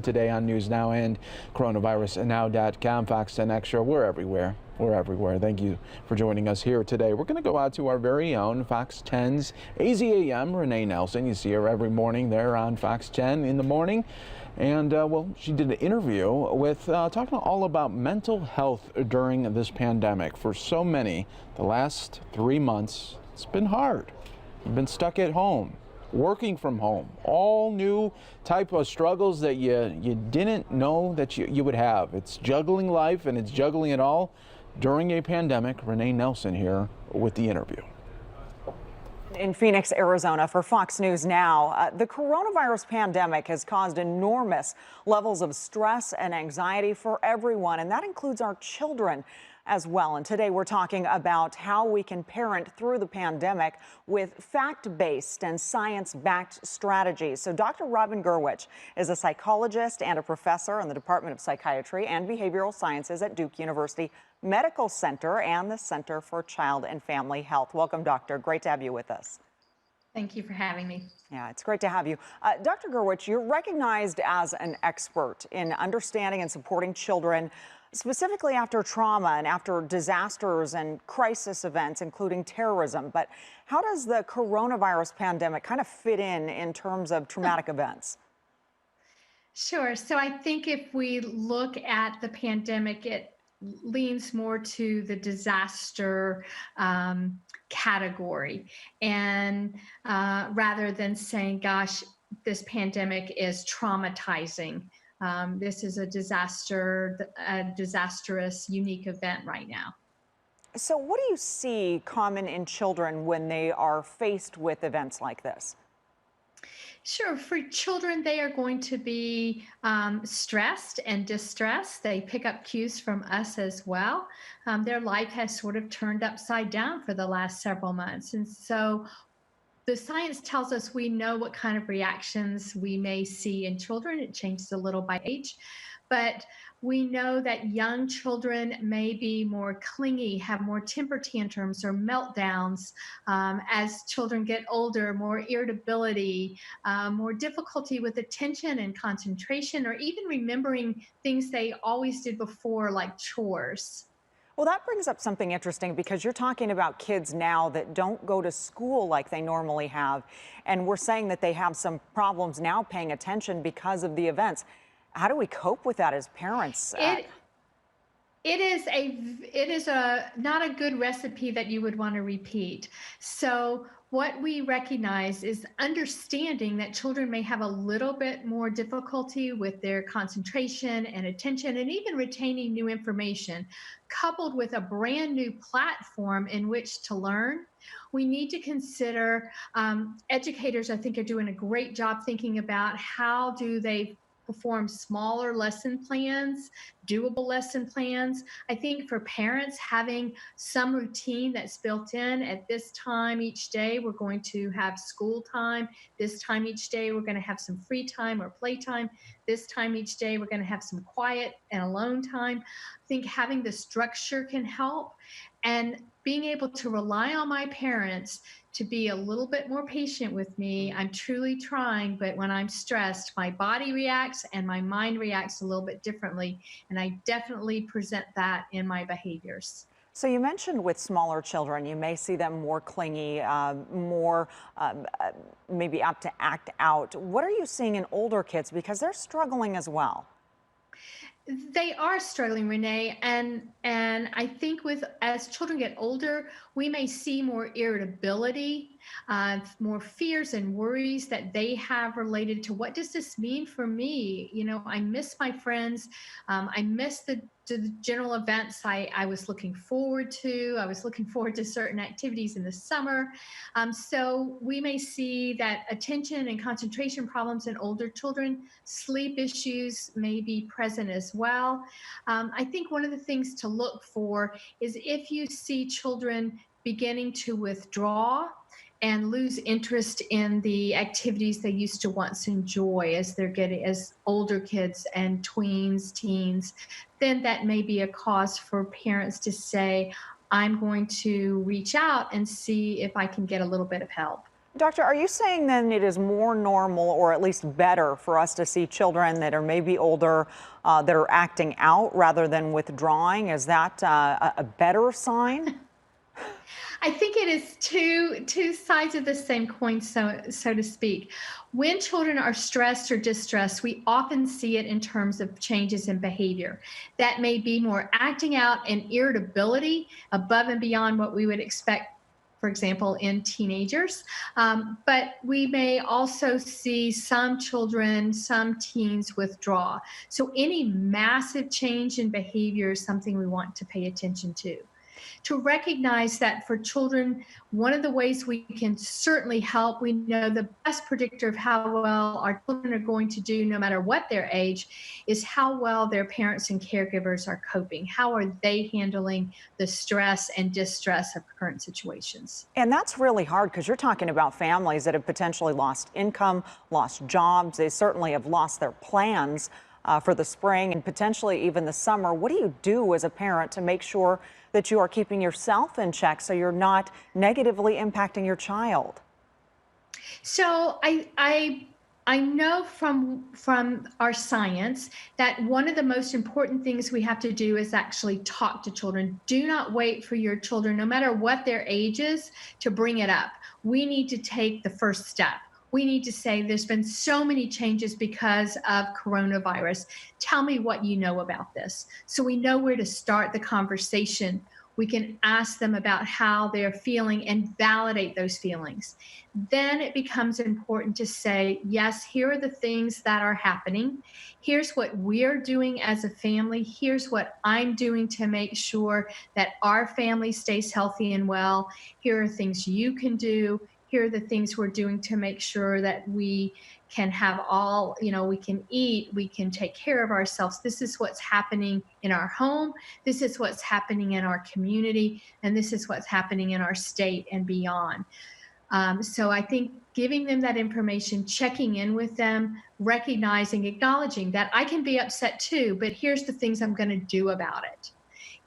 Today on News Now and coronavirusnow.com, Fox 10 Extra, we're everywhere. We're everywhere. Thank you for joining us here today. We're going to go out to our very own Fox 10's AZAM, Renee Nelson. You see her every morning there on Fox 10 in the morning. And, well, she did an interview with talking all about mental health during this pandemic. For so many, the last 3 months, it's been hard. You've been stuck at home, working from home, all new type of struggles that you didn't know that you would have. It's juggling life, and it's juggling it all during a pandemic. Renee Nelson here with the interview. In Phoenix, Arizona, for Fox News Now, the coronavirus pandemic has caused enormous levels of stress and anxiety for everyone, and that includes our children as well. And today we're talking about how we can parent through the pandemic with fact-based and science-backed strategies. So Dr. Robin Gurwitch is a psychologist and a professor in the Department of Psychiatry and Behavioral Sciences at Duke University Medical Center and the Center for Child and Family Health. Welcome, Doctor. Great to have you with us. Thank you for having me. Yeah, it's great to have you. Dr. Gurwitch, you're recognized as an expert in understanding and supporting children, specifically after trauma and after disasters and crisis events, including terrorism. But how does the coronavirus pandemic kind of fit in terms of traumatic events? Sure. So I think if we look at the pandemic, it leans more to the disaster category, and rather than saying, gosh, this pandemic is traumatizing. This is a disastrous, unique event right now. So what do you see common in children when they are faced with events like this? Sure. For children, they are going to be stressed and distressed. They pick up cues from us as well. Their life has sort of turned upside down for the last several months. And so the science tells us we know what kind of reactions we may see in children. It changes a little by age. But we know that young children may be more clingy, have more temper tantrums or meltdowns. As children get older, more irritability, more difficulty with attention and concentration, or even remembering things they always did before, like chores. Well, that brings up something interesting because you're talking about kids now that don't go to school like they normally have. And we're saying that they have some problems now paying attention because of the events. How do we cope with that as parents? It is a not a good recipe that you would want to repeat. So what we recognize is understanding that children may have a little bit more difficulty with their concentration and attention and even retaining new information, coupled with a brand new platform in which to learn. We need to consider educators, I think, are doing a great job thinking about how do they perform smaller lesson plans, doable lesson plans. I think for parents, having some routine that's built in at this time each day, we're going to have school time. This time each day, we're going to have some free time or playtime. This time each day, we're going to have some quiet and alone time. I think having the structure can help, and being able to rely on my parents to be a little bit more patient with me. I'm truly trying, but when I'm stressed, my body reacts and my mind reacts a little bit differently. And I definitely present that in my behaviors. So you mentioned with smaller children, you may see them more clingy, more maybe apt to act out. What are you seeing in older kids? Because they're struggling as well. They are struggling, Renee, and I think with as children get older, we may see more irritability, more fears and worries that they have related to what does this mean for me? You know, I miss my friends, I miss the general events I was looking forward to. I was looking forward to certain activities in the summer. So we may see that attention and concentration problems in older children, sleep issues may be present as well. I think one of the things to look for is if you see children beginning to withdraw and lose interest in the activities they used to once enjoy as they're getting as older kids and tweens, teens, then that may be a cause for parents to say, I'm going to reach out and see if I can get a little bit of help. Doctor, are you saying then it is more normal or at least better for us to see children that are maybe older that are acting out rather than withdrawing? Is that a better sign? I think it is two sides of the same coin, so to speak. When children are stressed or distressed, we often see it in terms of changes in behavior. That may be more acting out and irritability above and beyond what we would expect, for example, in teenagers. But we may also see some children, some teens withdraw. So any massive change in behavior is something we want to pay attention to recognize that for children, one of the ways we can certainly help, we know the best predictor of how well our children are going to do, no matter what their age, is how well their parents and caregivers are coping. How are they handling the stress and distress of current situations? And that's really hard because you're talking about families that have potentially lost income, lost jobs. They certainly have lost their plans for the spring and potentially even the summer. What do you do as a parent to make sure that you are keeping yourself in check so you're not negatively impacting your child? So I know from our science that one of the most important things we have to do is actually talk to children. Do not wait for your children, no matter what their age is, to bring it up. We need to take the first step. We need to say, there's been so many changes because of coronavirus. Tell me what you know about this. So we know where to start the conversation. We can ask them about how they're feeling and validate those feelings. Then it becomes important to say, yes, here are the things that are happening. Here's what we're doing as a family. Here's what I'm doing to make sure that our family stays healthy and well. Here are things you can do. Here are the things we're doing to make sure that we can have all, we can eat, we can take care of ourselves. This is what's happening in our home. This is what's happening in our community. And this is what's happening in our state and beyond. So I think giving them that information, checking in with them, recognizing, acknowledging that I can be upset too, but here's the things I'm going to do about it.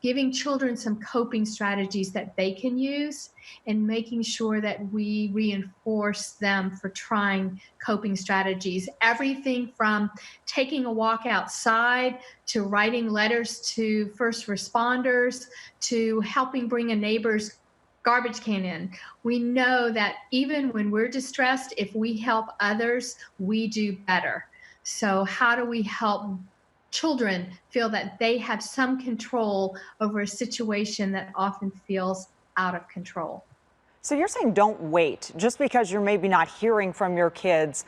Giving children some coping strategies that they can use and making sure that we reinforce them for trying coping strategies. Everything from taking a walk outside to writing letters to first responders to helping bring a neighbor's garbage can in. We know that even when we're distressed, if we help others, we do better. So how do we help children feel that they have some control over a situation that often feels out of control? So you're saying don't wait. Just because you're maybe not hearing from your kids,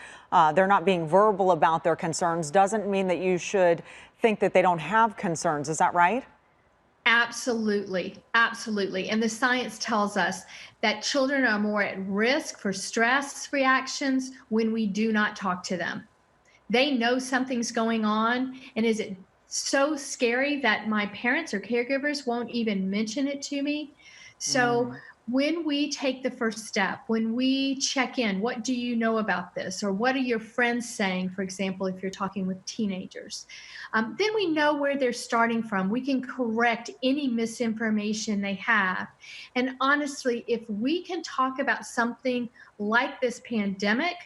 they're not being verbal about their concerns, doesn't mean that you should think that they don't have concerns. Is that right? Absolutely. Absolutely. And the science tells us that children are more at risk for stress reactions when we do not talk to them. They know something's going on. And is it so scary that my parents or caregivers won't even mention it to me? So when we take the first step, when we check in, what do you know about this? Or what are your friends saying, for example, if you're talking with teenagers? Then we know where they're starting from. We can correct any misinformation they have. And honestly, if we can talk about something like this pandemic,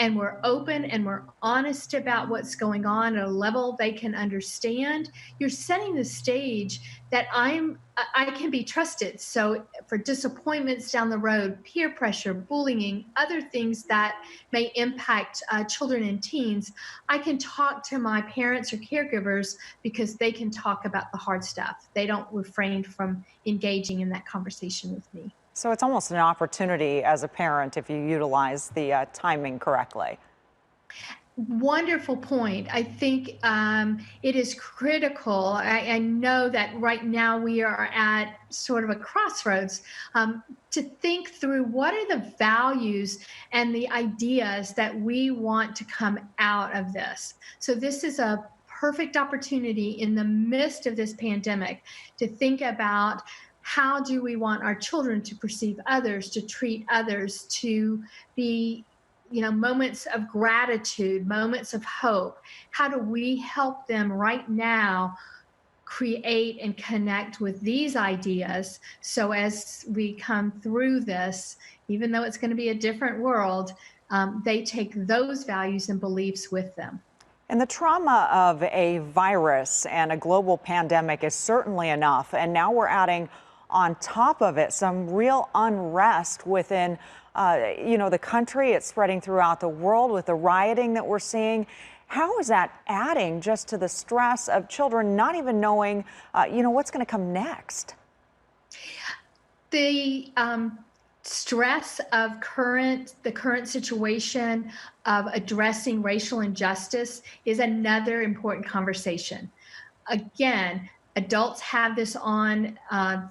and we're open and we're honest about what's going on at a level they can understand, you're setting the stage that I can be trusted. So for disappointments down the road, peer pressure, bullying, other things that may impact children and teens, I can talk to my parents or caregivers because they can talk about the hard stuff. They don't refrain from engaging in that conversation with me. So it's almost an opportunity as a parent if you utilize the timing correctly. Wonderful point. I think it is critical. I know that right now we are at sort of a crossroads to think through what are the values and the ideas that we want to come out of this. So this is a perfect opportunity in the midst of this pandemic to think about how do we want our children to perceive others, to treat others, to be, moments of gratitude, moments of hope. How do we help them right now create and connect with these ideas. So as we come through this, even though it's going to be a different world, they take those values and beliefs with them. And the trauma of a virus and a global pandemic is certainly enough. And now we're adding on top of it some real unrest within, the country. It's spreading throughout the world with the rioting that we're seeing. How is that adding just to the stress of children not even knowing, what's going to come next? The stress of the current situation of addressing racial injustice is another important conversation. Again, adults have this on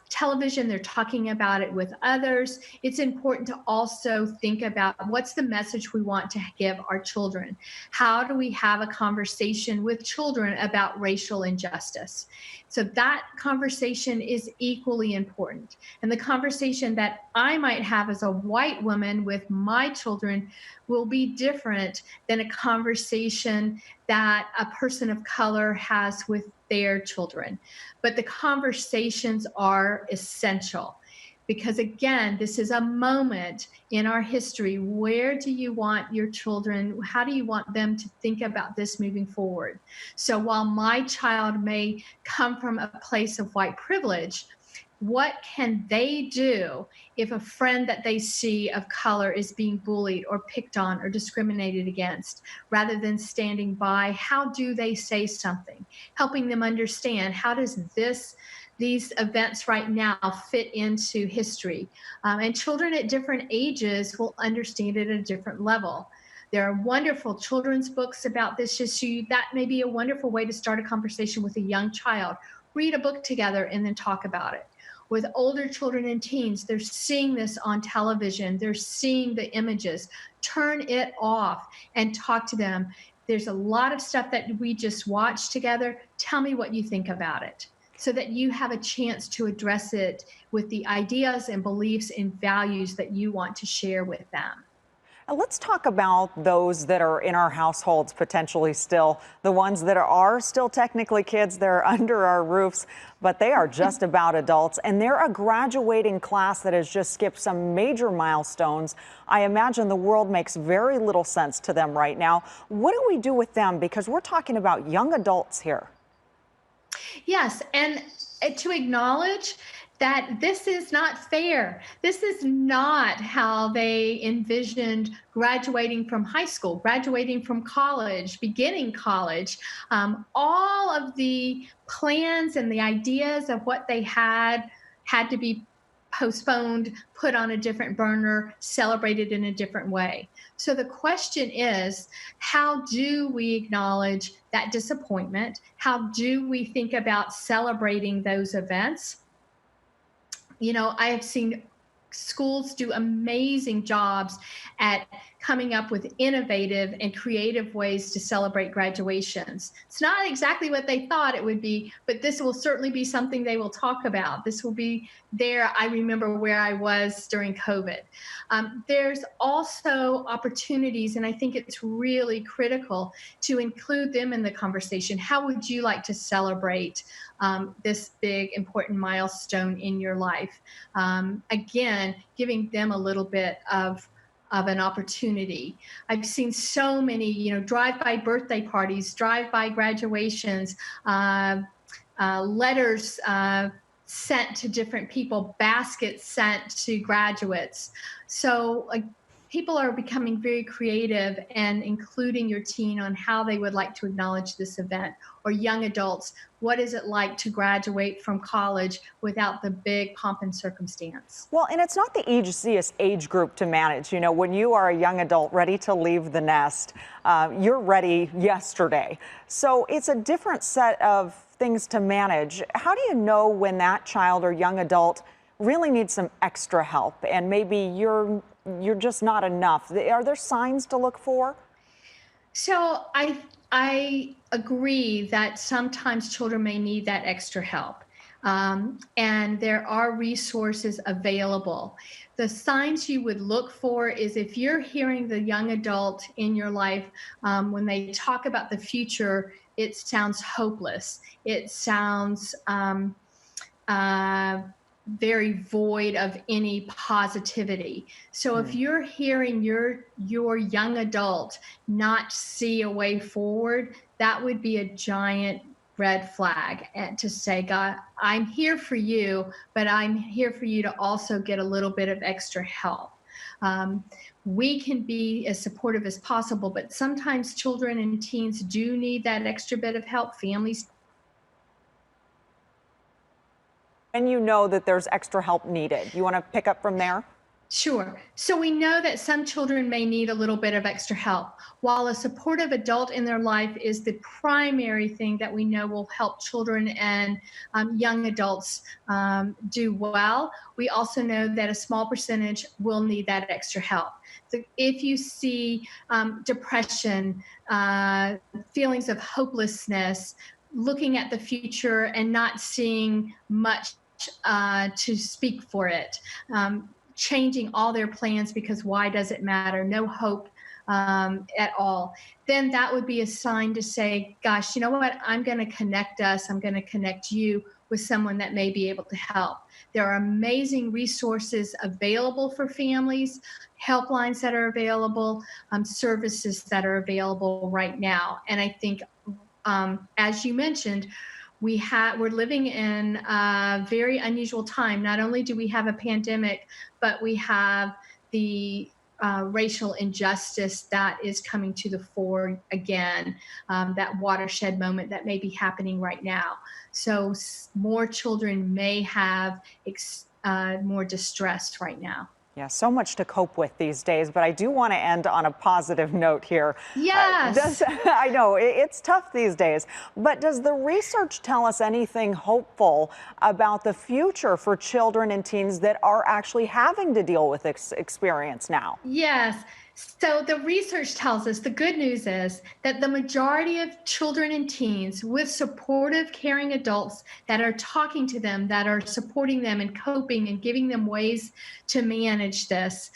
television. They're talking about it with others. It's important to also think about what's the message we want to give our children. How do we have a conversation with children about racial injustice? So that conversation is equally important. And the conversation that I might have as a white woman with my children will be different than a conversation that a person of color has with their children. But the conversations are essential because, again, this is a moment in our history. Where do you want your children? How do you want them to think about this moving forward? So while my child may come from a place of white privilege, what can they do if a friend that they see of color is being bullied or picked on or discriminated against? Rather than standing by, how do they say something? Helping them understand, how does these events right now fit into history? And children at different ages will understand it at a different level. There are wonderful children's books about this issue. That may be a wonderful way to start a conversation with a young child. Read a book together and then talk about it. With older children and teens, they're seeing this on television. They're seeing the images. Turn it off and talk to them. There's a lot of stuff that we just watched together. Tell me what you think about it, so that you have a chance to address it with the ideas and beliefs and values that you want to share with them. Let's talk about those that are in our households potentially still, the ones that are still technically kids. They're under our roofs, but they are just about adults, and they're a graduating class that has just skipped some major milestones. I imagine the world makes very little sense to them right now. What do we do with them? Because we're talking about young adults here. Yes, and to acknowledge that this is not fair. This is not how they envisioned graduating from high school, graduating from college, beginning college. All of the plans and the ideas of what they had to be postponed, put on a different burner, celebrated in a different way. So the question is, how do we acknowledge that disappointment? How do we think about celebrating those events? I have seen schools do amazing jobs at coming up with innovative and creative ways to celebrate graduations. It's not exactly what they thought it would be, but this will certainly be something they will talk about. This will be there. I remember where I was during COVID. There's also opportunities, and I think it's really critical to include them in the conversation. How would you like to celebrate this big, important milestone in your life? Again, giving them a little bit of an opportunity. I've seen so many, drive-by birthday parties, drive-by graduations, letters sent to different people, baskets sent to graduates. So people are becoming very creative and including your teen on how they would like to acknowledge this event. Or young adults, what is it like to graduate from college without the big pomp and circumstance? Well, and it's not the easiest age group to manage. When you are a young adult ready to leave the nest, you're ready yesterday. So it's a different set of things to manage. How do you know when that child or young adult really needs some extra help and maybe you're just not enough? Are there signs to look for? So I agree that sometimes children may need that extra help. And there are resources available. The signs you would look for is if you're hearing the young adult in your life, when they talk about the future, it sounds hopeless. It sounds very void of any positivity. So if you're hearing your young adult not see a way forward, that would be a giant red flag, and to say, God, I'm here for you, but I'm here for you to also get a little bit of extra help. We can be as supportive as possible, but sometimes children and teens do need that extra bit of help. Families. And you know that there's extra help needed. You want to pick up from there? Sure. So we know that some children may need a little bit of extra help. While a supportive adult in their life is the primary thing that we know will help children and young adults do well, we also know that a small percentage will need that extra help. So if you see depression, feelings of hopelessness, looking at the future and not seeing much to speak for it, changing all their plans because why does it matter? No hope at all. Then that would be a sign to say, gosh, you know what? I'm going to connect us. I'm going to connect you with someone that may be able to help. There are amazing resources available for families, helplines that are available, services that are available right now. And I think, as you mentioned, we're living in a very unusual time. Not only do we have a pandemic, but we have the racial injustice that is coming to the fore again, that watershed moment that may be happening right now. So more children may have more distress right now. Yeah, so much to cope with these days, but I do want to end on a positive note here. Yes. I know it's tough these days, but does the research tell us anything hopeful about the future for children and teens that are actually having to deal with this experience now? Yes. So the research tells us the good news is that the majority of children and teens with supportive, caring adults that are talking to them, that are supporting them and coping and giving them ways to manage this,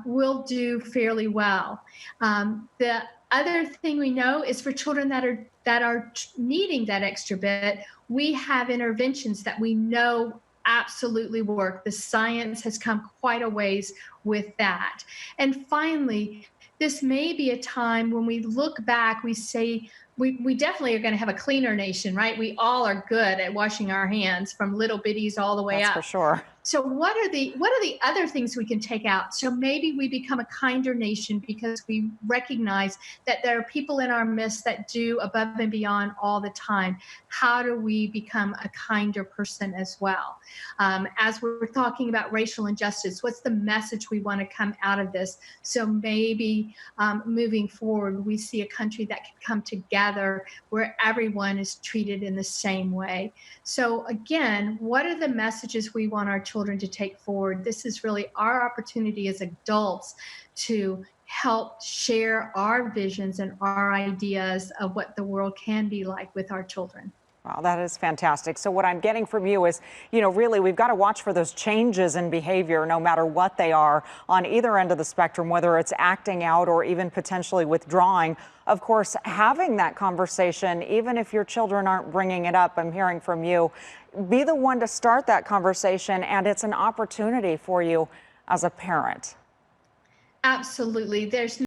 will do fairly well. The other thing we know is for children that are needing that extra bit, we have interventions that we know absolutely work. The science has come quite a ways with that. And finally, this may be a time when we look back, we say, we definitely are going to have a cleaner nation, right? We all are good at washing our hands from little bitties all the way That's up. for sure. So what are the other things we can take out? So maybe we become a kinder nation because we recognize that there are people in our midst that do above and beyond all the time. How do we become a kinder person as well? As we're talking about racial injustice, what's the message we want to come out of this? So maybe moving forward, we see a country that can come together where everyone is treated in the same way. So again, what are the messages we want our children to take forward? This is really our opportunity as adults to help share our visions and our ideas of what the world can be like with our children. Wow, that is fantastic. So what I'm getting from you is, really we've got to watch for those changes in behavior, no matter what they are on either end of the spectrum, whether it's acting out or even potentially withdrawing. Of course, having that conversation, even if your children aren't bringing it up, I'm hearing from you, be the one to start that conversation, and it's an opportunity for you as a parent. Absolutely. There's